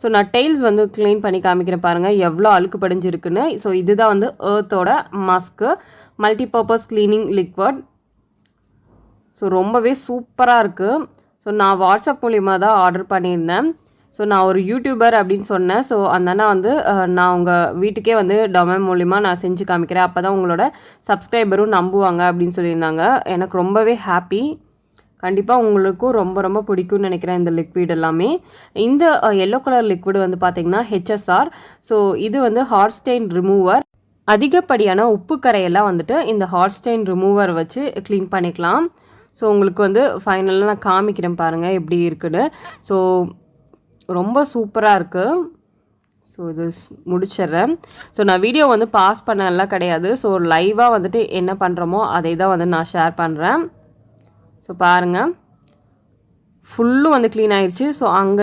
So நான் tails வந்து clean பண்ணி காமிக்கிறேன் பாருங்கள் எவ்வளோ அழுக்கு படிஞ்சிருக்குன்னு. ஸோ இதுதான் வந்து எர்த்தோட மாஸ்க்கு, மல்டிபர்பஸ் க்ளீனிங் லிக்விட். ஸோ ரொம்பவே சூப்பராக இருக்குது. ஸோ நான் வாட்ஸ்அப் மூலிமா தான் ஆர்டர் பண்ணியிருந்தேன். ஸோ நான் ஒரு யூடியூபர் அப்படின்னு சொன்னேன். ஸோ அந்த அண்ணா வந்து நான் உங்கள் வீட்டுக்கே வந்து டொமைன் மூலிமா நான் செஞ்சு காமிக்கிறேன், அப்போ தான் உங்களோட சப்ஸ்கிரைபரும் நம்புவாங்க அப்படின்னு சொல்லியிருந்தாங்க. எனக்கு ரொம்பவே ஹாப்பி. கண்டிப்பாக உங்களுக்கும் ரொம்ப ரொம்ப பிடிக்கும்னு நினைக்கிறேன் இந்த லிக்விட் எல்லாமே. இந்த எல்லோ கலர் லிக்விட் வந்து பார்த்திங்கன்னா HSR. ஸோ இது வந்து ஹாட் ஸ்டெயின் ரிமூவர். அதிகப்படியான உப்பு கரையெல்லாம் வந்துட்டு இந்த ஹாட் ஸ்டெயின் ரிமூவர் வச்சு க்ளீன் பண்ணிக்கலாம். ஸோ உங்களுக்கு வந்து ஃபைனலாக நான் காமிக்கிறேன் பாருங்கள் எப்படி இருக்குன்னு. ஸோ ரொம்ப சூப்பராக இருக்குது. ஸோ இது முடிச்சிடுறேன். ஸோ நான் வீடியோ வந்து பாஸ் பண்ணலாம் கிடையாது. ஸோ லைவாக வந்துட்டு என்ன பண்ணுறோமோ அதை தான் வந்து நான் ஷேர் பண்ணுறேன். ஸோ பாருங்கள் ஃபுல்லும் வந்து க்ளீன் ஆயிடுச்சு. ஸோ அங்கே